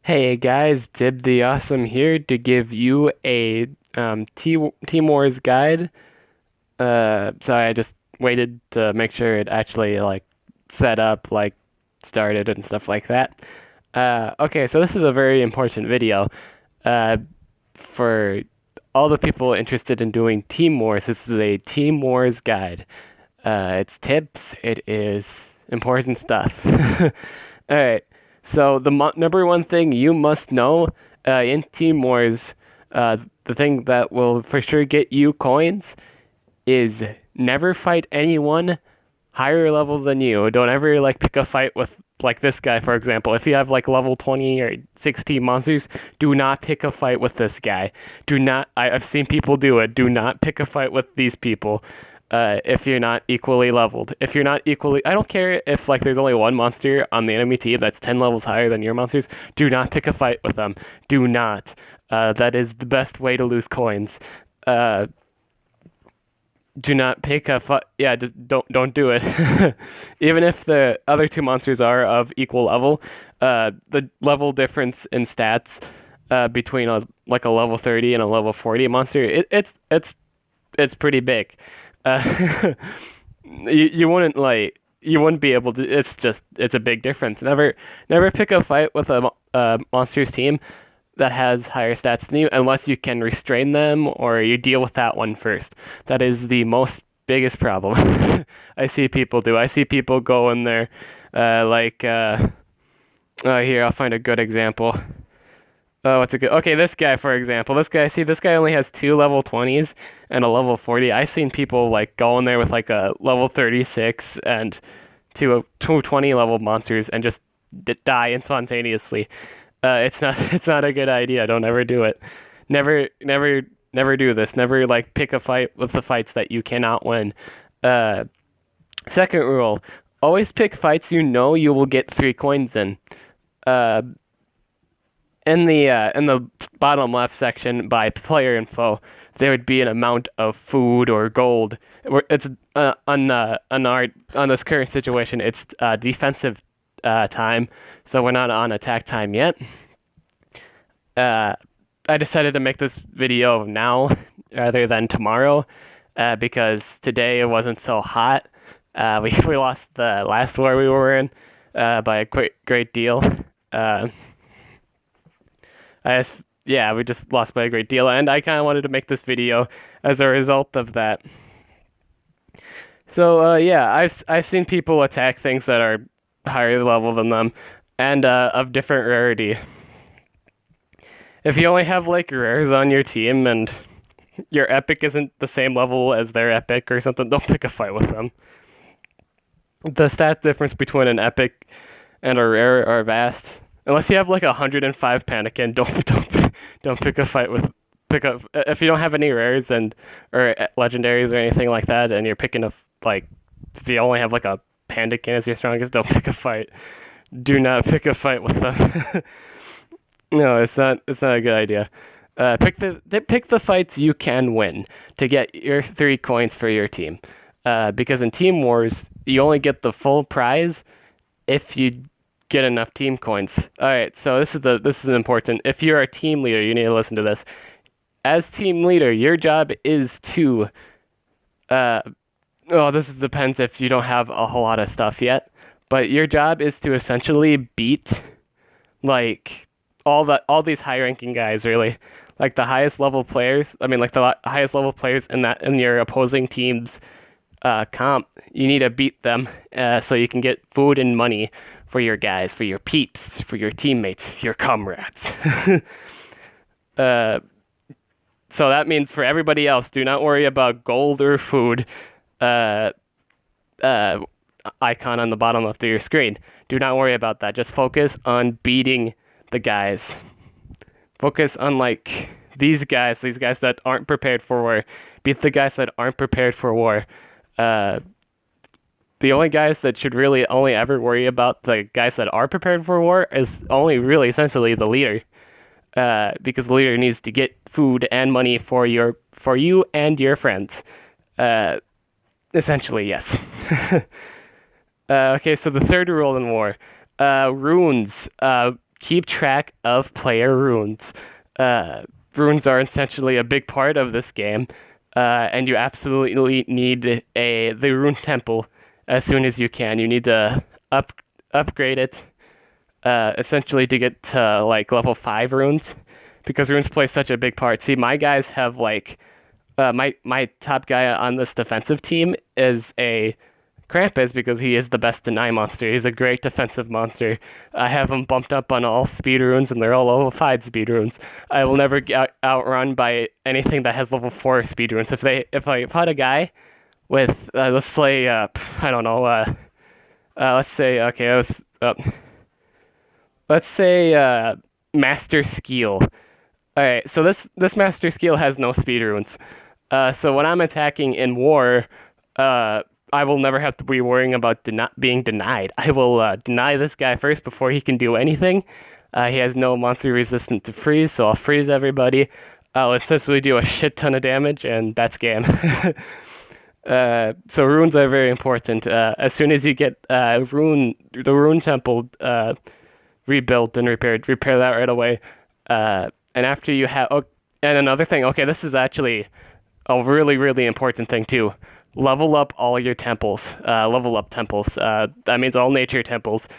Hey guys, Dib the Awesome here to give you a Team Wars guide. Sorry, I just waited to make sure it actually set up, started and stuff like that. Okay, so this is a very important video uh, for all the people interested in doing Team Wars. This is a Team Wars guide. It's tips, it is important stuff. All right. So the number one thing you must know in Team Wars, the thing that will for sure get you coins is never fight anyone higher level than you. Don't ever pick a fight with this guy, for example. If you have level 20 or 16 monsters, do not pick a fight with this guy. Do not. I've seen people do it. Do not pick a fight with these people. If you're not equally leveled. If you're not equally, I don't care if there's only one monster on the enemy team that's 10 levels higher than your monsters. Do not pick a fight with them. Do not. That is the best way to lose coins. Do not pick a fight. Yeah, just don't do it. Even if the other two monsters are of equal level, the level difference in stats between a level 30 and a level 40 monster, it's pretty big. You wouldn't you wouldn't be able to. It's a big difference. Never pick a fight with a monsters team that has higher stats than you unless you can restrain them or you deal with that one first. That is the most biggest problem I see people do. I see people go in there here, I'll find a good example. Oh, what's a good? Okay, this guy, for example. This guy only has 2 level 20s and a level 40. I've seen people go in there with a level 36 and two 20 level monsters and just die spontaneously. It's not a good idea. Don't ever do it. Never do this. Never pick a fight with the fights that you cannot win. Second rule: always pick fights you know you will get 3 coins in. In the bottom left section by player info, there would be an amount of food or gold. It's on this current situation, it's defensive time, so we're not on attack time yet. I decided to make this video now rather than tomorrow because today it wasn't so hot. We lost the last war we were in by a great deal. We just lost by a great deal, and I kind of wanted to make this video as a result of that. So I've seen people attack things that are higher level than them, and of different rarity. If you only have rares on your team and your epic isn't the same level as their epic or something, don't pick a fight with them. The stat difference between an epic and a rare are vast. Unless you have 105 Panikin, don't pick a fight with if you don't have any rares or legendaries or anything like that, and you're picking if you only have a Pandakin as your strongest, don't pick a fight. Do not pick a fight with them. No, it's not a good idea. Pick the fights you can win to get your 3 coins for your team. Because in Team Wars, you only get the full prize if you get enough team coins. All right, so this is important. If you're a team leader, you need to listen to this. As team leader, your job is to depends if you don't have a whole lot of stuff yet, but your job is to essentially beat all these high ranking guys, really. The highest level players. I mean, the highest level players in your opposing team's comp. You need to beat them so you can get food and money for your guys, for your peeps, for your teammates, your comrades. So that means for everybody else, do not worry about gold or food icon on the bottom left of your screen. Do not worry about that. Just focus on beating the guys. Focus on these guys that aren't prepared for war. Beat the guys that aren't prepared for war. The only guys that should really only ever worry about the guys that are prepared for war is only really essentially the leader, because the leader needs to get food and money for you and your friends. Essentially, yes. Okay, so the third rule in war, runes. keep track of player runes. Runes are essentially a big part of this game, and you absolutely need the rune temple as soon as you can. You need to upgrade it essentially to get to like level 5 runes because runes play such a big part. See, my guys have like my top guy on this defensive team is a Krampus because he is the best deny monster. He's a great defensive monster. I have him bumped up on all speed runes, and they're all level 5 speed runes. I will never get outrun by anything that has level 4 speed runes. If I fought a guy with let's say I don't know let's say okay let's say Master Skill. All right, so this Master Skill has no speed runes. So when I'm attacking in war, I will never have to be worrying about being denied. I will deny this guy first before he can do anything. He has no monster resistant to freeze, so I'll freeze everybody. I'll essentially do a shit ton of damage, and that's game. So runes are very important. As soon as you get the rune temple rebuilt and repaired, repair that right away. And after you have, and another thing, okay, this is actually a really, really important thing too. Level up all your temples. Level up temples. That means all nature temples.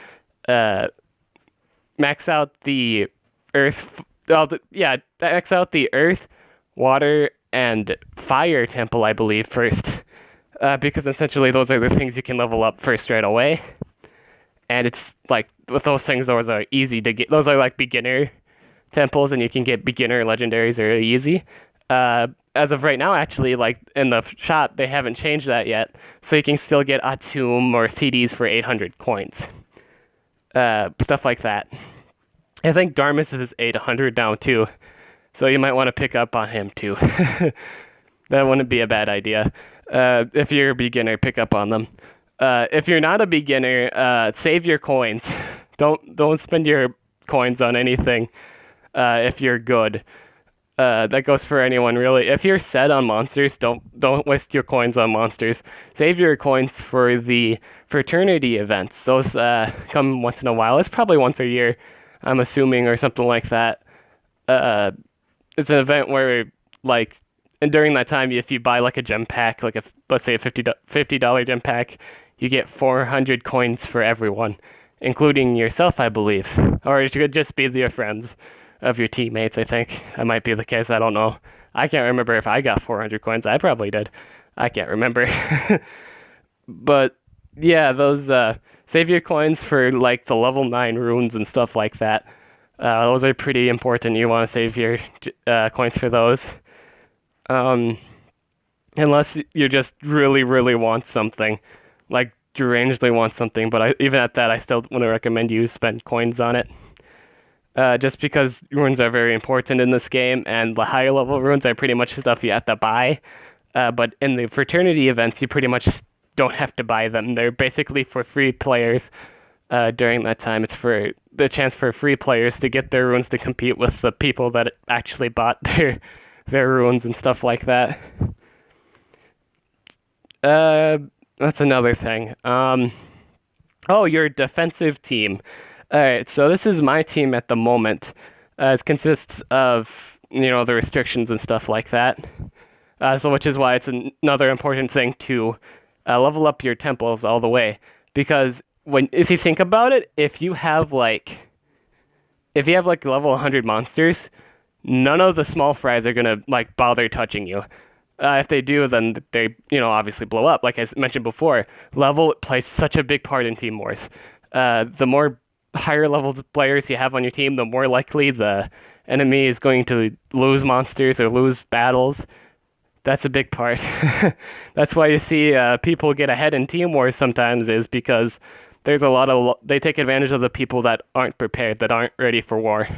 Max out the earth. Max out the earth, water, and fire temple, I believe, first. Because essentially those are the things you can level up first right away. And it's like, with those things, those are easy to get. Those are like beginner temples, and you can get beginner legendaries really easy. As of right now, actually, like in the shop, they haven't changed that yet, so you can still get Atum or TDs for 800 coins. Stuff like that. I think Darmus is 800 now too, so you might want to pick up on him too. That wouldn't be a bad idea. If you're a beginner, pick up on them. If you're not a beginner, save your coins. Don't spend your coins on anything. If you're good. That goes for anyone really. If you're set on monsters, don't waste your coins on monsters. Save your coins for the fertunity events. Those come once in a while. It's probably once a year, I'm assuming, or something like that. It's an event where like, and during that time, if you buy like a gem pack, like let's say a $50 gem pack, you get 400 coins for everyone, including yourself, I believe, or it could just be your friends of your teammates. I think that might be the case. I don't know. I can't remember if I got 400 coins. I probably did. I can't remember. But yeah, those save your coins for like the level 9 runes and stuff like that. Those are pretty important. You want to save your coins for those. Unless you just really, really want something, like derangedly want something. But even at that, I still want to recommend you spend coins on it. Just because runes are very important in this game, and the higher level runes are pretty much stuff you have to buy. But in the fraternity events, you pretty much don't have to buy them. They're basically for free players. During that time, it's for the chance for free players to get their runes to compete with the people that actually bought their runes and stuff like that. That's another thing. Your defensive team. All right, so this is my team at the moment. It consists of, the restrictions and stuff like that. So which is why it's another important thing to level up your temples all the way. Because if you think about it, if you have like level 100 monsters, none of the small fries are gonna like bother touching you. If they do, then they obviously blow up. Like I mentioned before, level plays such a big part in team wars. The more higher levels of players you have on your team, the more likely the enemy is going to lose monsters or lose battles. That's a big part. That's why you see people get ahead in team wars sometimes, is because there's they take advantage of the people that aren't prepared, that aren't ready for war.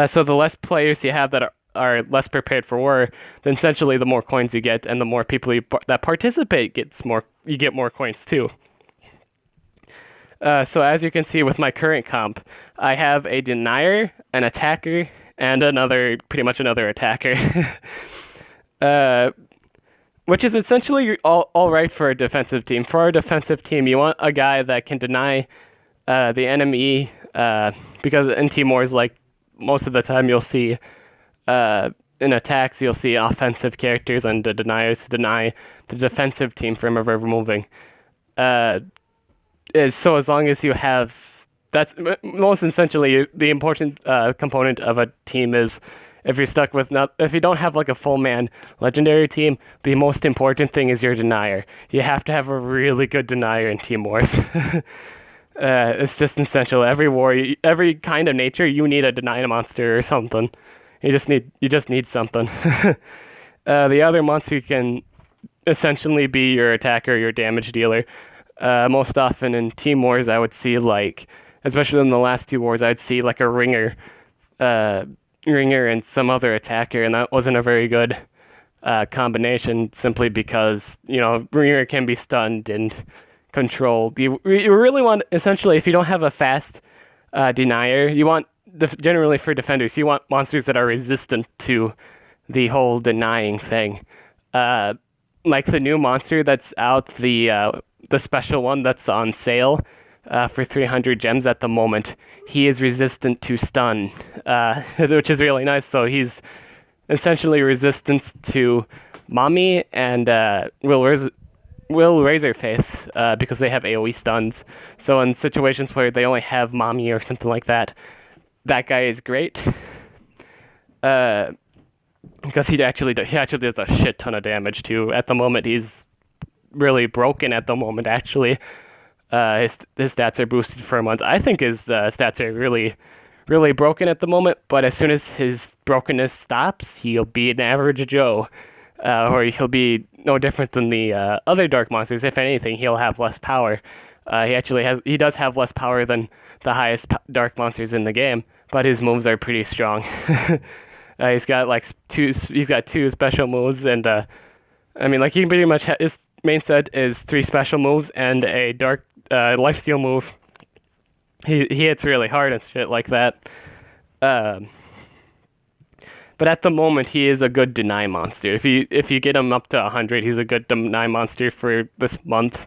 So the less players you have that are less prepared for war, then essentially the more coins you get, and the more people that participate you get more coins too. So as you can see with my current comp, I have a denier, an attacker, and pretty much another attacker. Which is essentially all right for a defensive team. For our defensive team, you want a guy that can deny the enemy because in Team Wars, like most of the time, you'll see in attacks, you'll see offensive characters and the deniers deny the defensive team from ever moving. So as long as you have, that's most essentially the important component of a team is if you're stuck with if you don't have like a full man legendary team, the most important thing is your denier. You have to have a really good denier in Team Wars. It's just essential. Every war, every kind of nature, you need a deny monster or something. You just need something. The other monster can essentially be your attacker, your damage dealer. Most often in Team Wars, I would see like, especially in the last two wars, I'd see like a ringer and some other attacker, and that wasn't a very good combination. Simply because ringer can be stunned and controlled. You really want, essentially, if you don't have a fast denier, you want generally for defenders, you want monsters that are resistant to the whole denying thing. Like the new monster that's out, the special one that's on sale for 300 gems at the moment. He is resistant to stun, which is really nice. So he's essentially resistant to Mommy and Will Razorface because they have AoE stuns. So in situations where they only have Mommy or something like that, that guy is great. Because he actually does a shit ton of damage too. At the moment, he's really broken. At the moment, actually, his stats are boosted for a month. I think his stats are really broken at the moment. But as soon as his brokenness stops, he'll be an average Joe, or he'll be no different than the other dark monsters. If anything, he'll have less power. He does have less power than the highest dark monsters in the game, but his moves are pretty strong. He's got two special moves, and I mean, like, he pretty much his main set is 3 special moves and a dark lifesteal move. He hits really hard and shit like that. But at the moment, he is a good deny monster. If you get him up to 100, he's a good deny monster for this month.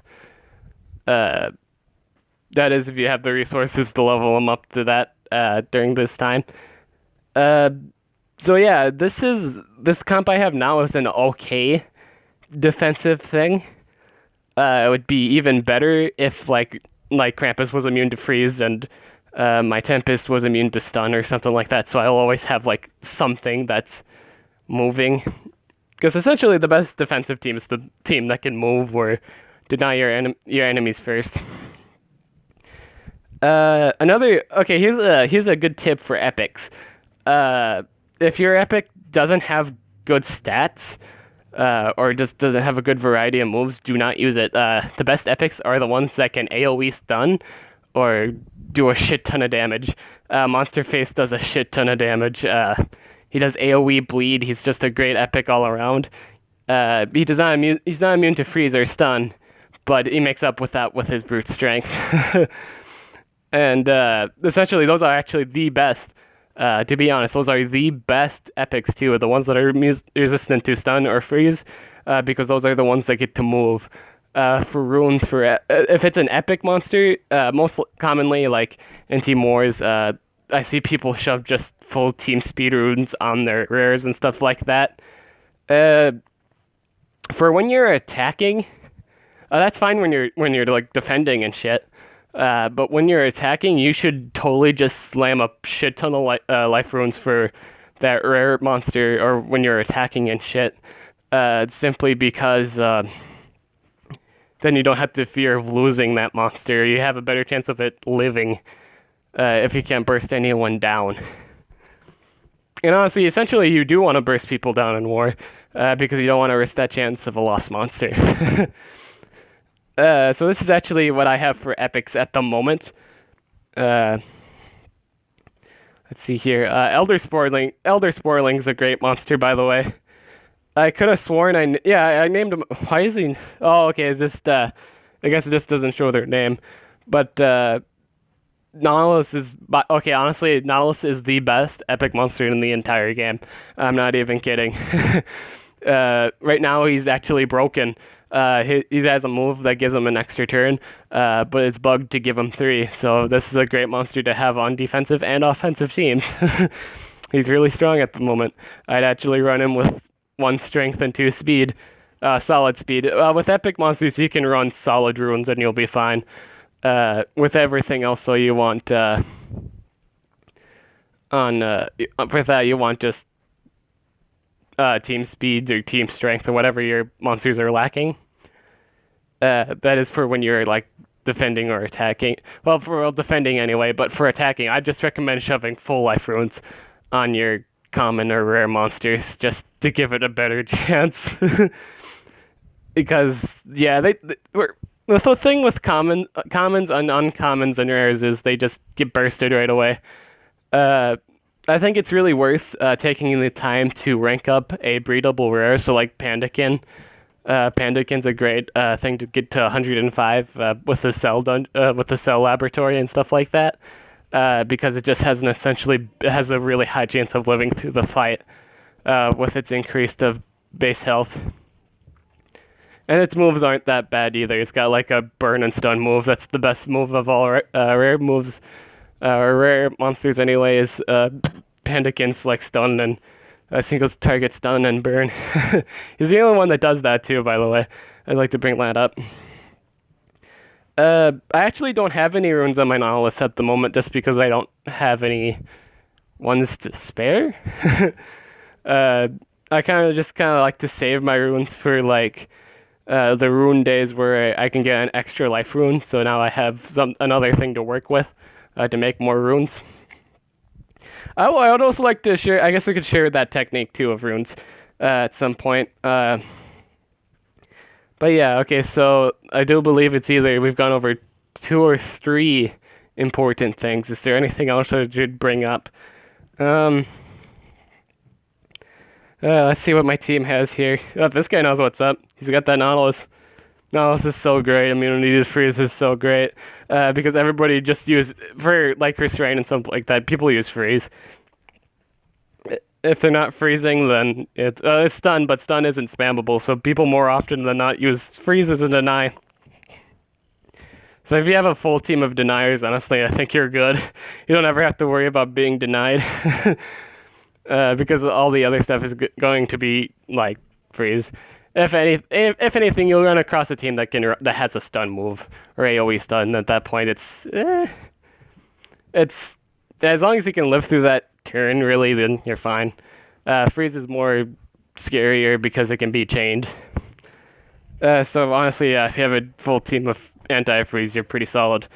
That is, if you have the resources to level him up to that during this time. So yeah, this comp I have now is an okay defensive thing. It would be even better if like Krampus was immune to freeze and my Tempest was immune to stun or something like that. So I'll always have like something that's moving. Because essentially the best defensive team is the team that can move or deny your enemies first. Here's a good tip for epics. If your epic doesn't have good stats, or just doesn't have a good variety of moves, do not use it. The best epics are the ones that can AoE stun or do a shit ton of damage. Monster Face does a shit ton of damage. He does AoE bleed. He's just a great epic all around. He's not immune to freeze or stun, but he makes up with that with his brute strength. And essentially, those are actually the best. To be honest, those are the best epics too, the ones that are resistant to stun or freeze, because those are the ones that get to move. For runes, if it's an epic monster, most commonly, like in Team Wars, I see people shove just full team speed runes on their rares and stuff like that. For when you're attacking, that's fine when you're like defending and shit. But when you're attacking, you should totally just slam a shit ton of life runes for that rare monster, or when you're attacking and shit. Simply because then you don't have to fear of losing that monster. You have a better chance of it living if you can't burst anyone down. And honestly, essentially, you do want to burst people down in war because you don't want to risk that chance of a lost monster. So this is actually what I have for epics at the moment. Let's see here. Elder Sporling's a great monster, by the way. I could have sworn I named him. Why is he? Oh, okay. It's just I guess it just doesn't show their name. But Nautilus is honestly, Nautilus is the best epic monster in the entire game. I'm not even kidding. Right now he's actually broken. He has a move that gives him an extra turn, but it's bugged to give him 3. So this is a great monster to have on defensive and offensive teams. He's really strong at the moment. I'd actually run him with 1 strength and 2 speed, solid speed. With epic monsters, you can run solid runes and you'll be fine. With everything else, though, you want with that you want just team speeds or team strength or whatever your monsters are lacking. That is for when you're like defending or attacking. Well, for defending anyway, but for attacking, I just recommend shoving full life runes on your common or rare monsters just to give it a better chance. Because yeah, the thing with commons and uncommons and rares is they just get bursted right away. I think it's really worth taking the time to rank up a breedable rare. So like Pandakin. Pandakin's a great thing to get to 105 with the cell laboratory and stuff like that. Because it just has a really high chance of living through the fight with its increased of base health. And its moves aren't that bad either. It's got like a burn and stun move. That's the best move of all rare moves, or rare monsters anyway, is Pandakin's like stun and single target stun and burn. He's the only one that does that too, by the way. I'd like to bring that up. I actually don't have any runes on my Nautilus at the moment just because I don't have any ones to spare. I kind of like to save my runes for like the rune days where I can get an extra life rune, so now I have another thing to work with to make more runes. I would also like to share, I guess we could share that technique too of runes at some point. But yeah, okay, so I do believe it's either we've gone over 2 or 3 important things. Is there anything else I should bring up? Let's see what my team has here. Oh, this guy knows what's up. He's got that Nautilus. Nautilus is so great. Immunity to freeze is so great. Because everybody just for like restraint and something like that, people use freeze. If they're not freezing, then it's stun, but stun isn't spammable, so people more often than not use freeze as a deny. So if you have a full team of deniers, honestly, I think you're good. You don't ever have to worry about being denied. Because all the other stuff is going to be like freeze. If anything, you'll run across a team that has a stun move or AOE stun. At that point, it's as long as you can live through that turn, really, then you're fine. Freeze is more scarier because it can be chained. So honestly, yeah, if you have a full team of anti-freeze, you're pretty solid.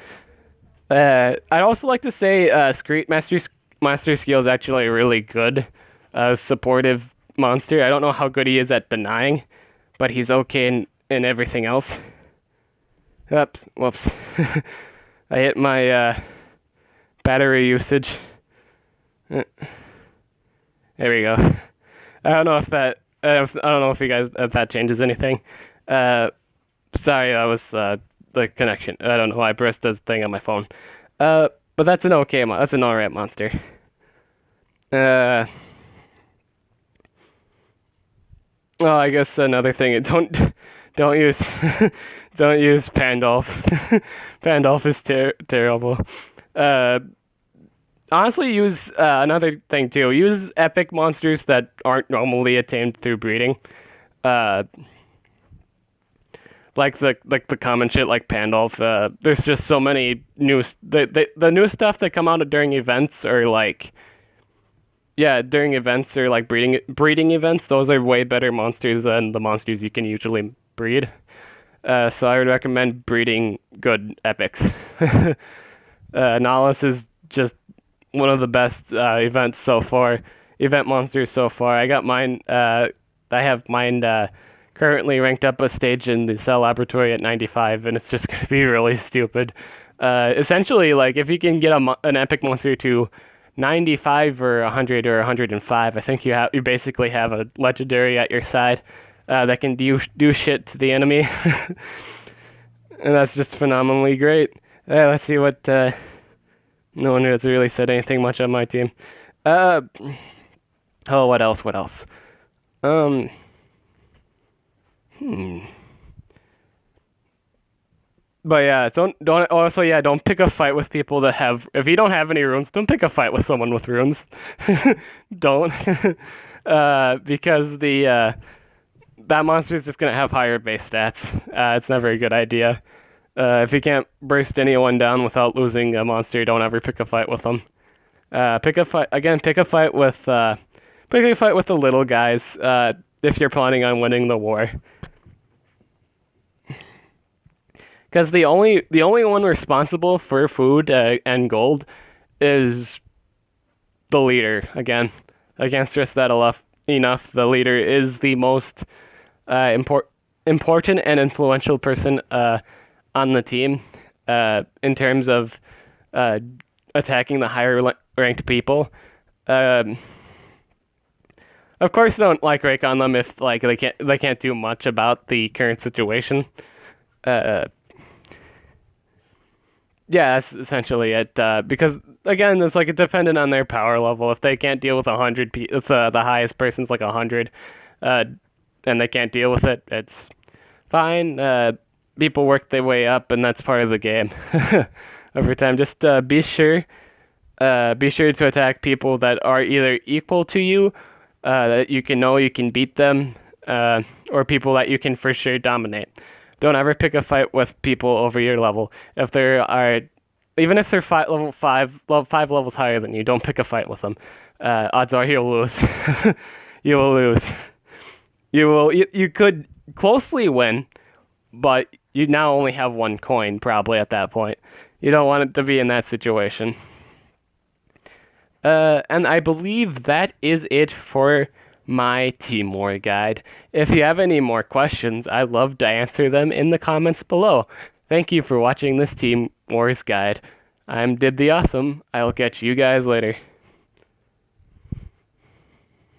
I'd also like to say Screet Master Skill is actually a really good supportive monster. I don't know how good he is at denying, but he's okay in everything else. Oops, whoops. I hit my battery usage. There we go. I don't know if you guys if that changes anything. Sorry, that was the connection. I don't know why I pressed this thing on my phone. But that's an that's an alright monster. Oh, I guess another thing. Don't use don't use Pandolf. Pandolf is terrible. Honestly, use another thing too. Use epic monsters that aren't normally attained through breeding. Like the common shit like Pandolf. There's just so many new the new stuff that come out during events or like during events or like breeding events. Those are way better monsters than the monsters you can usually breed. So I would recommend breeding good epics. Nautilus is just one of the best event monsters so far. I got mine. I have mine currently ranked up a stage in the cell laboratory at 95, and it's just going to be really stupid. Essentially, like if you can get an epic monster to 95 or 100 or 105, I think you basically have a legendary at your side that can do shit to the enemy, and that's just phenomenally great. Let's see what. No one has really said anything much on my team. What else? But yeah, don't also yeah, don't pick a fight with people that have. If you don't have any runes, don't pick a fight with someone with runes. Don't, because the that monster is just gonna have higher base stats. It's never a good idea. If you can't burst anyone down without losing a monster, don't ever pick a fight with them. Pick a fight again. Pick a fight with the little guys. If you're planning on winning the war. Because the only one responsible for food and gold is the leader. Again, I can't stress that enough. The leader is the most important and influential person on the team in terms of uh, attacking the higher ranked people. Um, of course, don't like rake on them if like they can't do much about the current situation. Uh, Yeah, that's essentially it. Because again, it's like it's dependent on their power level. If they can't deal with 100, if the highest person's like 100, uh, and they can't deal with it, it's fine. People work their way up, and that's part of the game. Over time, just be sure to attack people that are either equal to you, that you can know you can beat them, or people that you can for sure dominate. Don't ever pick a fight with people over your level. If there are, even if they're level 5 levels higher than you, don't pick a fight with them. Odds are you'll lose. You will lose. You could closely win, but you now only have one coin probably at that point. You don't want it to be in that situation. And I believe that is it for my Team War guide. If you have any more questions, I'd love to answer them in the comments below. Thank you for watching this Team Wars guide. I'm Did the Awesome. I'll catch you guys later.